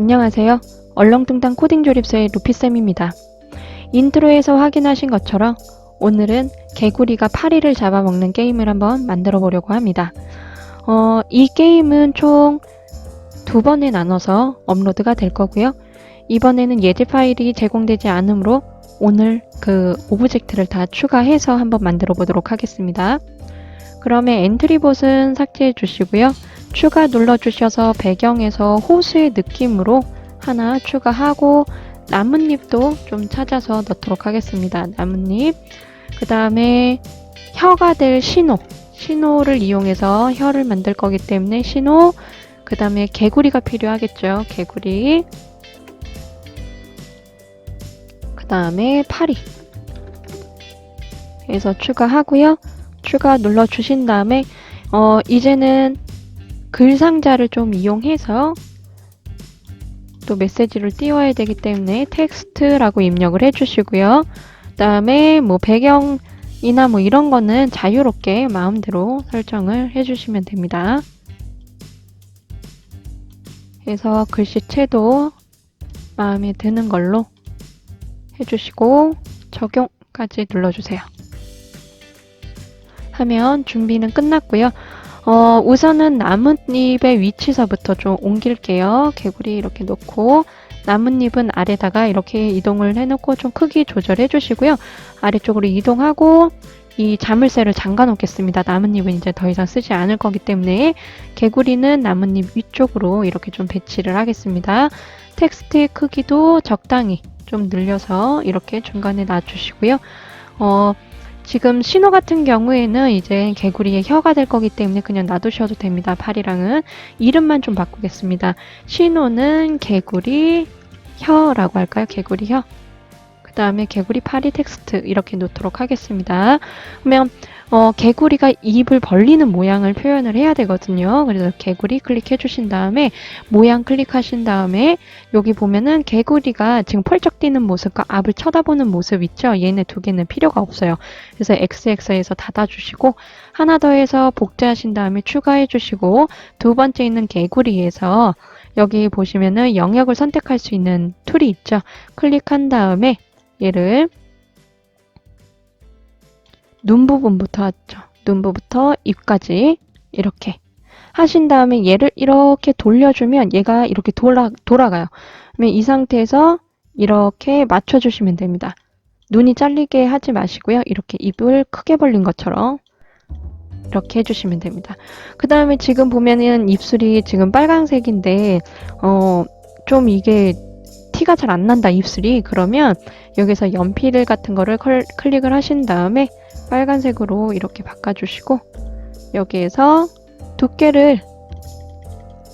안녕하세요. 얼렁뚱땅 코딩 조립소의 루피쌤입니다. 인트로에서 확인하신 것처럼 오늘은 개구리가 파리를 잡아먹는 게임을 한번 만들어 보려고 합니다. 이 게임은 총 2번에 나눠서 업로드가 될 거고요. 이번에는 예제 파일이 제공되지 않으므로 오늘 그 오브젝트를 다 추가해서 한번 만들어 보도록 하겠습니다. 그러면 엔트리봇은 삭제해 주시고요. 추가 눌러주셔서 배경에서 호수의 느낌으로 하나 추가하고 나뭇잎도 좀 찾아서 넣도록 하겠습니다. 나뭇잎. 그 다음에 혀가 될 신호를 이용해서 혀를 만들 거기 때문에 신호. 그 다음에 개구리가 필요하겠죠. 개구리. 그 다음에 파리. 해서 추가하고요. 추가 눌러주신 다음에 이제는 글 상자를 좀 이용해서 또 메시지를 띄워야 되기 때문에 텍스트라고 입력을 해주시고요. 그 다음에 뭐 배경이나 뭐 이런 거는 자유롭게 마음대로 설정을 해주시면 됩니다. 그래서 글씨체도 마음에 드는 걸로 해주시고 적용까지 눌러주세요. 하면 준비는 끝났고요. 우선은 나뭇잎의 위치서부터 좀 옮길게요. 개구리 이렇게 놓고 나뭇잎은 아래다가 이렇게 이동을 해놓고 좀 크기 조절해 주시고요. 아래쪽으로 이동하고 이 자물쇠를 잠가 놓겠습니다. 나뭇잎은 이제 더 이상 쓰지 않을 거기 때문에 개구리는 나뭇잎 위쪽으로 이렇게 좀 배치를 하겠습니다. 텍스트의 크기도 적당히 좀 늘려서 이렇게 중간에 놔주시고요. 지금 신호 같은 경우에는 이제 개구리의 혀가 될 거기 때문에 그냥 놔두셔도 됩니다. 파리랑은. 이름만 좀 바꾸겠습니다. 신호는 개구리 혀라고 할까요? 개구리 혀. 그 다음에 개구리 파리 텍스트 이렇게 놓도록 하겠습니다. 그러면 개구리가 입을 벌리는 모양을 표현을 해야 되거든요. 그래서 개구리 클릭해 주신 다음에 모양 클릭하신 다음에 여기 보면은 개구리가 지금 펄쩍 뛰는 모습과 앞을 쳐다보는 모습 있죠? 얘네 두 개는 필요가 없어요. 그래서 XX에서 닫아주시고 하나 더 해서 복제하신 다음에 추가해 주시고 두 번째 있는 개구리에서 여기 보시면은 영역을 선택할 수 있는 툴이 있죠? 클릭한 다음에 얘를 눈 부분부터 하죠. 눈부부터 입까지 이렇게 하신 다음에 얘를 이렇게 돌려주면 얘가 이렇게 돌아가요. 그러면 이 상태에서 이렇게 맞춰주시면 됩니다. 눈이 잘리게 하지 마시고요. 이렇게 입을 크게 벌린 것처럼 이렇게 해주시면 됩니다. 그 다음에 지금 보면은 입술이 지금 빨간색인데 좀 이게 티가 잘 안 난다 입술이. 그러면 여기서 연필 같은 거를 클릭을 하신 다음에 빨간색으로 이렇게 바꿔주시고 여기에서 두께를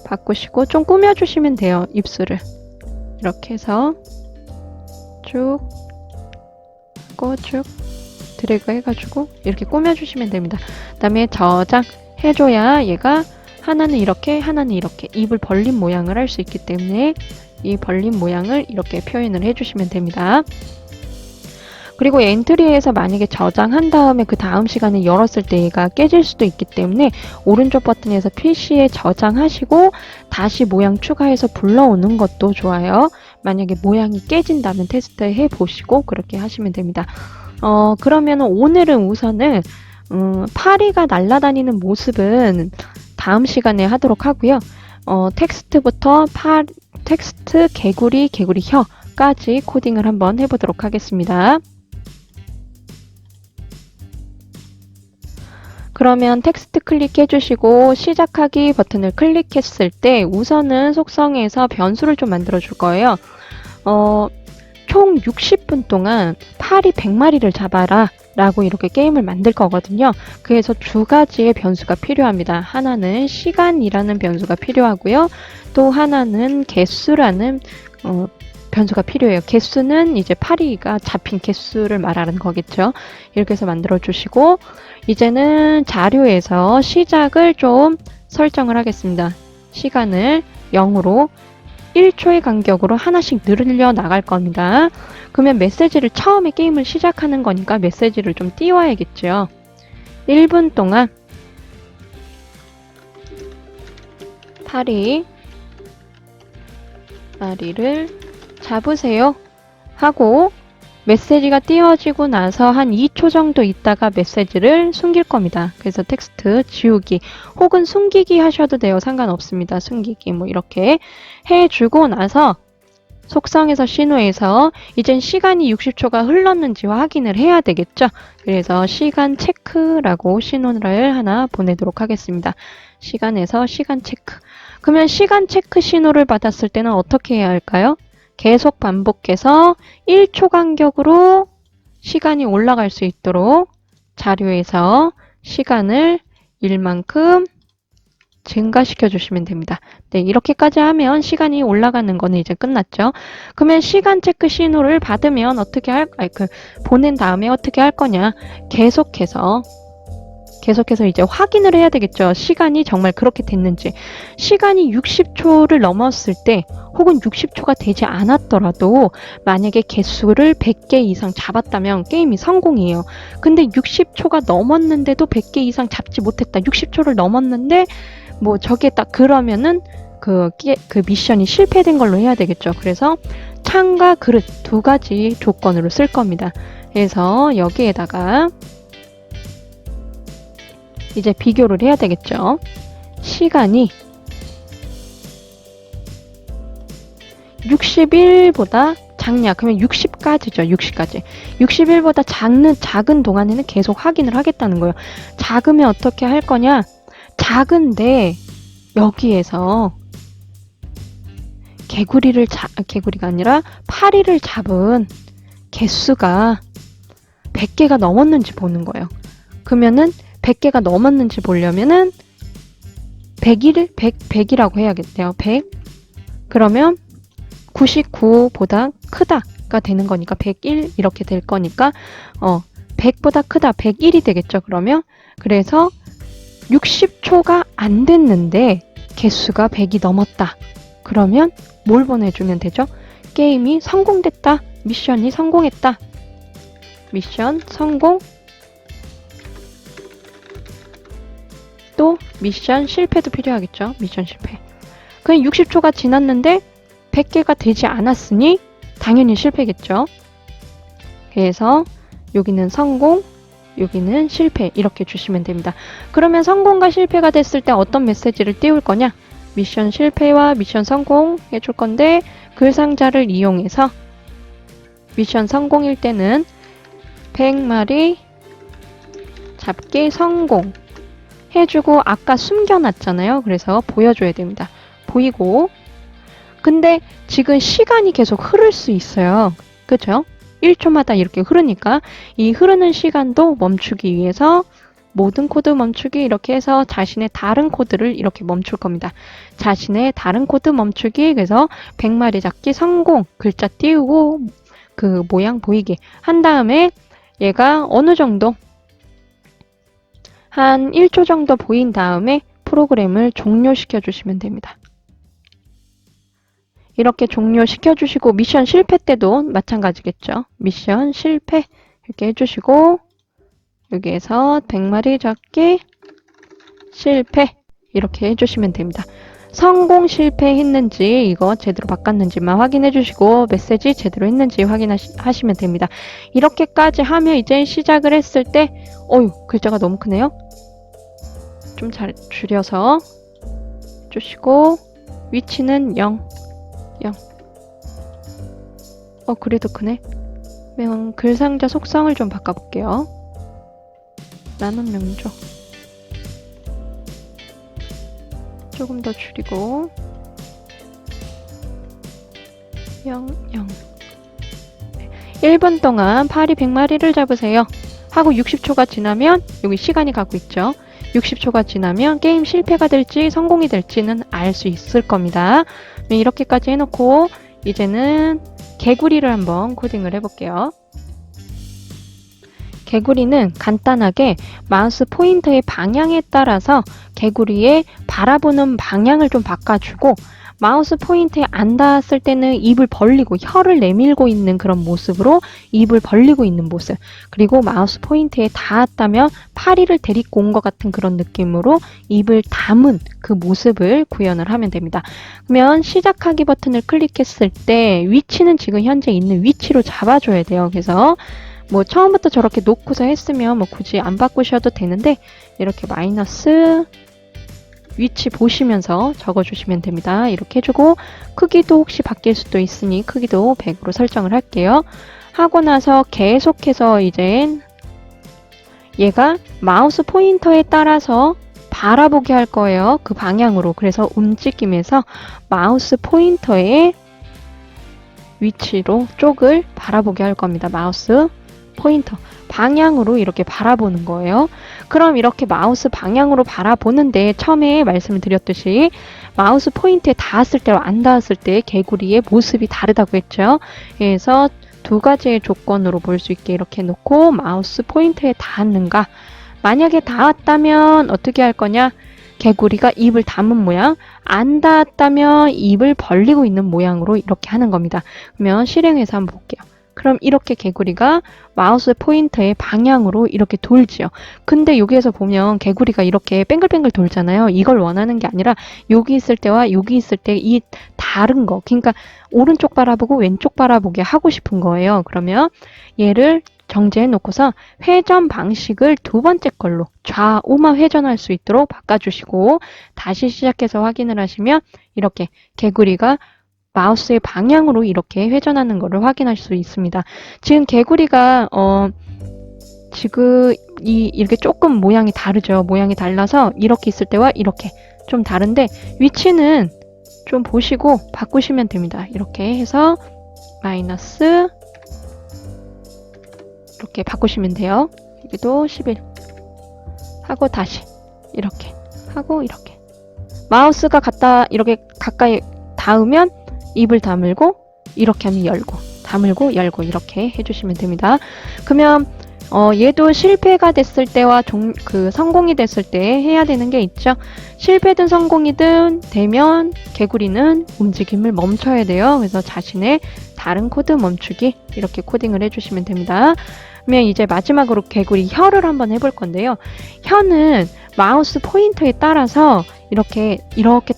바꾸시고 좀 꾸며주시면 돼요. 입술을 이렇게 해서 쭉 드래그 해가지고 이렇게 꾸며주시면 됩니다. 그 다음에 저장 해줘야 얘가 하나는 이렇게 하나는 이렇게 입을 벌린 모양을 할 수 있기 때문에 이 벌린 모양을 이렇게 표현을 해주시면 됩니다. 그리고 엔트리에서 만약에 저장한 다음에 그 다음 시간에 열었을 때 얘가 깨질 수도 있기 때문에 오른쪽 버튼에서 PC에 저장하시고 다시 모양 추가해서 불러오는 것도 좋아요. 만약에 모양이 깨진다면 테스트 해보시고 그렇게 하시면 됩니다. 그러면 오늘은 우선은 파리가 날아다니는 모습은 다음 시간에 하도록 하고요. 텍스트부터 텍스트, 개구리 혀까지 코딩을 한번 해보도록 하겠습니다. 그러면 텍스트 클릭해 주시고 시작하기 버튼을 클릭했을 때 우선은 속성에서 변수를 좀 만들어 줄 거예요. 총 60분 동안 파리 100마리를 잡아라 라고 이렇게 게임을 만들 거거든요. 그래서 두 가지의 변수가 필요합니다. 하나는 시간이라는 변수가 필요하고요. 또 하나는 개수라는 변수가 필요해요. 개수는 이제 파리가 잡힌 개수를 말하는 거겠죠. 이렇게 해서 만들어 주시고 이제는 자료에서 시작을 좀 설정을 하겠습니다. 시간을 0으로 1초의 간격으로 하나씩 늘려 나갈 겁니다. 그러면 메시지를 처음에 게임을 시작하는 거니까 메시지를 좀 띄워야겠죠. 1분 동안 파리 마리를 잡으세요 하고 메시지가 띄워지고 나서 한 2초 정도 있다가 메시지를 숨길 겁니다. 그래서 텍스트 지우기 혹은 숨기기 하셔도 돼요. 상관없습니다. 숨기기 뭐 이렇게 해주고 나서 속성에서 신호에서 이젠 시간이 60초가 흘렀는지 확인을 해야 되겠죠. 그래서 시간 체크라고 신호를 하나 보내도록 하겠습니다. 시간에서 시간 체크. 그러면 시간 체크 신호를 받았을 때는 어떻게 해야 할까요? 계속 반복해서 1초 간격으로 시간이 올라갈 수 있도록 자료에서 시간을 1만큼 증가시켜 주시면 됩니다. 네, 이렇게까지 하면 시간이 올라가는 거는 이제 끝났죠. 그러면 시간 체크 신호를 받으면 어떻게 보낸 다음에 어떻게 할 거냐? 계속해서 이제 확인을 해야 되겠죠. 시간이 정말 그렇게 됐는지. 시간이 60초를 넘었을 때 혹은 60초가 되지 않았더라도 만약에 개수를 100개 이상 잡았다면 게임이 성공이에요. 근데 60초가 넘었는데도 100개 이상 잡지 못했다. 60초를 넘었는데 뭐 저게 딱 그러면은 그 미션이 실패된 걸로 해야 되겠죠. 그래서 창과 그릇 두 가지 조건으로 쓸 겁니다. 그래서 여기에다가 이제 비교를 해야 되겠죠. 시간이 61보다 작냐? 그러면 60까지죠. 60까지. 61보다 작은 동안에는 계속 확인을 하겠다는 거예요. 작으면 어떻게 할 거냐? 작은데 여기에서 개구리가 아니라 파리를 잡은 개수가 100개가 넘었는지 보는 거예요. 그러면은 100개가 넘었는지 보려면은 100이라고 해야겠네요. 100. 그러면 99보다 크다가 되는 거니까 101 이렇게 될 거니까 100보다 크다 101이 되겠죠. 그러면 그래서 60초가 안 됐는데 개수가 100이 넘었다. 그러면 뭘 보내주면 되죠? 게임이 성공됐다. 미션이 성공했다. 미션 성공. 또 미션 실패도 필요하겠죠. 미션 실패. 그냥 60초가 지났는데 100개가 되지 않았으니 당연히 실패겠죠. 그래서 여기는 성공, 여기는 실패 이렇게 주시면 됩니다. 그러면 성공과 실패가 됐을 때 어떤 메시지를 띄울 거냐? 미션 실패와 미션 성공 해줄 건데 글상자를 이용해서 미션 성공일 때는 100마리 잡기 성공 해주고 아까 숨겨놨잖아요. 그래서 보여줘야 됩니다. 보이고 근데 지금 시간이 계속 흐를 수 있어요. 그죠? 1초마다 이렇게 흐르니까 이 흐르는 시간도 멈추기 위해서 모든 코드 멈추기 이렇게 해서 자신의 다른 코드를 이렇게 멈출 겁니다. 자신의 다른 코드 멈추기 그래서 100마리 잡기 성공 글자 띄우고 그 모양 보이게 한 다음에 얘가 어느 정도 한 1초 정도 보인 다음에 프로그램을 종료시켜 주시면 됩니다. 이렇게 종료시켜 주시고 미션 실패 때도 마찬가지겠죠. 미션 실패 이렇게 해주시고 여기에서 100마리 잡기 실패 이렇게 해주시면 됩니다. 성공 실패했는지 이거 제대로 바꿨는지만 확인해 주시고 메시지 제대로 했는지 확인하시면 됩니다. 이렇게까지 하면 이제 시작을 했을 때 글자가 너무 크네요. 좀 잘 줄여서 주시고 위치는 0 그래도 크네. 그러면 글상자 속성을 좀 바꿔볼게요. 나눔 명조 조금 더 줄이고 0 1분 동안 파리 100마리를 잡으세요 하고 60초가 지나면 여기 시간이 가고 있죠. 60초가 지나면 게임 실패가 될지 성공이 될지는 알 수 있을 겁니다. 이렇게까지 해놓고 이제는 개구리를 한번 코딩을 해볼게요. 개구리는 간단하게 마우스 포인터의 방향에 따라서 개구리의 바라보는 방향을 좀 바꿔주고 마우스 포인트에 안 닿았을 때는 입을 벌리고 혀를 내밀고 있는 그런 모습으로 입을 벌리고 있는 모습, 그리고 마우스 포인트에 닿았다면 파리를 데리고 온 것 같은 그런 느낌으로 입을 담은 그 모습을 구현을 하면 됩니다. 그러면 시작하기 버튼을 클릭했을 때 위치는 지금 현재 있는 위치로 잡아줘야 돼요. 그래서 뭐 처음부터 저렇게 놓고서 했으면 뭐 굳이 안 바꾸셔도 되는데 이렇게 마이너스 위치 보시면서 적어주시면 됩니다. 이렇게 해주고 크기도 혹시 바뀔 수도 있으니 크기도 100으로 설정을 할게요. 하고 나서 계속해서 이제 얘가 마우스 포인터에 따라서 바라보게 할 거예요. 그 방향으로. 그래서 움직임에서 마우스 포인터의 위치로 쪽을 바라보게 할 겁니다. 마우스 포인터 방향으로 이렇게 바라보는 거예요. 그럼 이렇게 마우스 방향으로 바라보는데 처음에 말씀을 드렸듯이 마우스 포인트에 닿았을 때와 안 닿았을 때 개구리의 모습이 다르다고 했죠. 그래서 두 가지의 조건으로 볼 수 있게 이렇게 놓고 마우스 포인트에 닿았는가, 만약에 닿았다면 어떻게 할 거냐, 개구리가 입을 담은 모양, 안 닿았다면 입을 벌리고 있는 모양으로 이렇게 하는 겁니다. 그러면 실행해서 한번 볼게요. 그럼 이렇게 개구리가 마우스 포인터의 방향으로 이렇게 돌지요. 근데 여기에서 보면 개구리가 이렇게 뱅글뱅글 돌잖아요. 이걸 원하는 게 아니라 여기 있을 때와 여기 있을 때 이 다른 거, 그러니까 오른쪽 바라보고 왼쪽 바라보게 하고 싶은 거예요. 그러면 얘를 정지해 놓고서 회전 방식을 두 번째 걸로 좌우만 회전할 수 있도록 바꿔주시고 다시 시작해서 확인을 하시면 이렇게 개구리가 마우스의 방향으로 이렇게 회전하는 것을 확인할 수 있습니다. 지금 개구리가 지금 이렇게 조금 모양이 다르죠. 모양이 달라서 이렇게 있을 때와 이렇게 좀 다른데 위치는 좀 보시고 바꾸시면 됩니다. 이렇게 해서 마이너스 이렇게 바꾸시면 돼요. 여기도 11 하고 다시 이렇게 하고 이렇게 마우스가 갖다 이렇게 가까이 닿으면 입을 다물고 이렇게 하면 열고 다물고 열고 이렇게 해주시면 됩니다. 그러면 얘도 실패가 됐을 때와 성공이 됐을 때 해야 되는 게 있죠. 실패든 성공이든 되면 개구리는 움직임을 멈춰야 돼요. 그래서 자신의 다른 코드 멈추기 이렇게 코딩을 해주시면 됩니다. 그러면 이제 마지막으로 개구리 혀를 한번 해볼 건데요. 혀는 마우스 포인터에 따라서 이렇게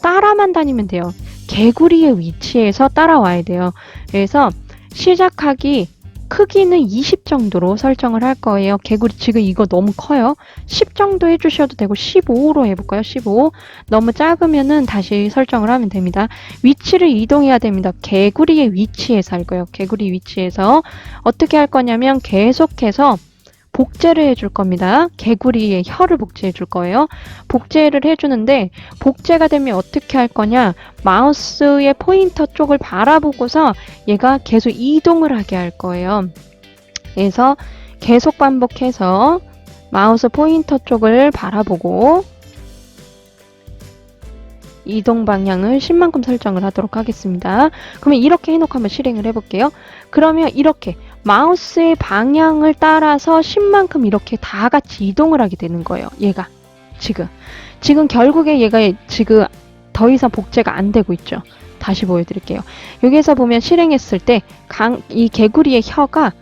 따라만 다니면 돼요. 개구리의 위치에서 따라와야 돼요. 그래서 시작하기 크기는 20 정도로 설정을 할 거예요. 개구리 지금 이거 너무 커요. 10 정도 해주셔도 되고 15로 해볼까요? 15. 너무 작으면은 다시 설정을 하면 됩니다. 위치를 이동해야 됩니다. 개구리의 위치에서 할 거예요. 개구리 위치에서 어떻게 할 거냐면 계속해서 복제를 해줄 겁니다. 개구리의 혀를 복제해 줄 거예요. 복제를 해주는데 복제가 되면 어떻게 할 거냐, 마우스의 포인터 쪽을 바라보고서 얘가 계속 이동을 하게 할 거예요. 그래서 계속 반복해서 마우스 포인터 쪽을 바라보고 이동 방향을 10만큼 설정을 하도록 하겠습니다. 그러면 이렇게 해놓고 한번 실행을 해볼게요. 그러면 이렇게 마우스의 방향을 따라서 10만큼 이렇게 다 같이 이동을 하게 되는 거예요. 얘가 지금 결국에 얘가 지금 더 이상 복제가 안 되고 있죠. 다시 보여드릴게요. 여기에서 보면 실행했을 때 이 개구리의 혀가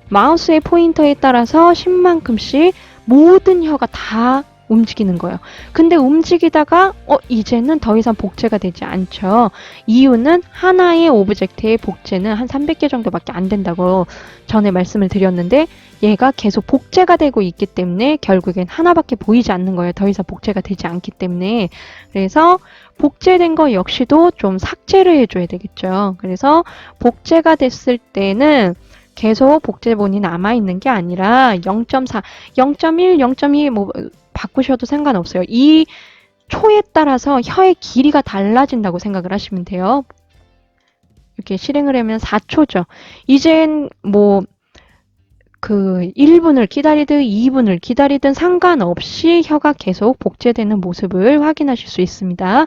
마우스의 포인터에 따라서 10만큼씩 모든 혀가 다 움직이는 거예요. 근데 움직이다가 이제는 더 이상 복제가 되지 않죠. 이유는 하나의 오브젝트의 복제는 한 300개 정도밖에 안 된다고 전에 말씀을 드렸는데 얘가 계속 복제가 되고 있기 때문에 결국엔 하나밖에 보이지 않는 거예요. 더 이상 복제가 되지 않기 때문에. 그래서 복제된 거 역시도 좀 삭제를 해줘야 되겠죠. 그래서 복제가 됐을 때는 계속 복제본이 남아있는 게 아니라 0.4, 0.1, 0.2 뭐 바꾸셔도 상관없어요. 이 초에 따라서 혀의 길이가 달라진다고 생각을 하시면 돼요. 이렇게 실행을 하면 4초죠. 이젠 뭐 1분을 기다리든 2분을 기다리든 상관없이 혀가 계속 복제되는 모습을 확인하실 수 있습니다.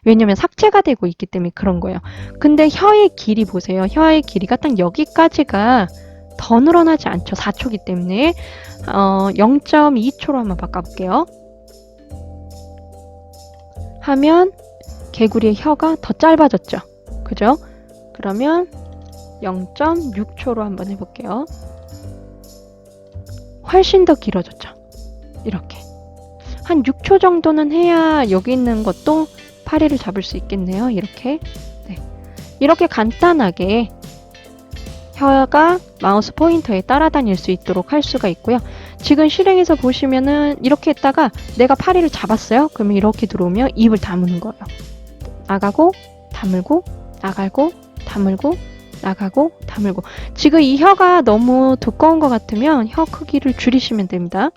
왜냐면 삭제가 되고 있기 때문에 그런 거예요. 근데 혀의 길이 보세요. 혀의 길이가 딱 여기까지가 더 늘어나지 않죠. 4초기 때문에 0.2초로 한번 바꿔볼게요. 하면 개구리의 혀가 더 짧아졌죠. 그죠? 그러면 0.6초로 한번 해볼게요. 훨씬 더 길어졌죠. 이렇게. 한 6초 정도는 해야 여기 있는 것도 파리를 잡을 수 있겠네요. 이렇게. 네. 이렇게 간단하게 혀가 마우스 포인터에 따라다닐 수 있도록 할 수가 있고요. 지금 실행해서 보시면은 이렇게 했다가 내가 파리를 잡았어요. 그러면 이렇게 들어오면 입을 다무는 거예요. 나가고 다물고 나가고 다물고 나가고 다물고. 지금 이 혀가 너무 두꺼운 것 같으면 혀 크기를 줄이시면 됩니다.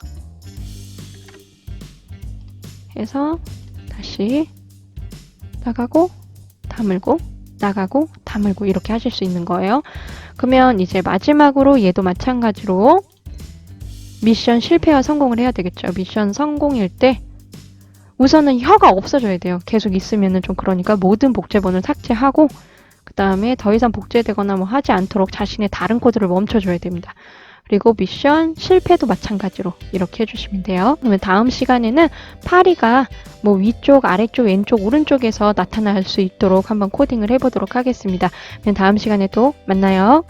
해서 다시 나가고 다물고 나가고 다물고 이렇게 하실 수 있는 거예요. 그러면 이제 마지막으로 얘도 마찬가지로 미션 실패와 성공을 해야 되겠죠. 미션 성공일 때 우선은 혀가 없어져야 돼요. 계속 있으면은 좀 그러니까 모든 복제본을 삭제하고 그 다음에 더 이상 복제되거나 뭐 하지 않도록 자신의 다른 코드를 멈춰줘야 됩니다. 그리고 미션 실패도 마찬가지로 이렇게 해주시면 돼요. 그러면 다음 시간에는 파리가 뭐 위쪽, 아래쪽, 왼쪽, 오른쪽에서 나타날 수 있도록 한번 코딩을 해보도록 하겠습니다. 그럼 다음 시간에 또 만나요.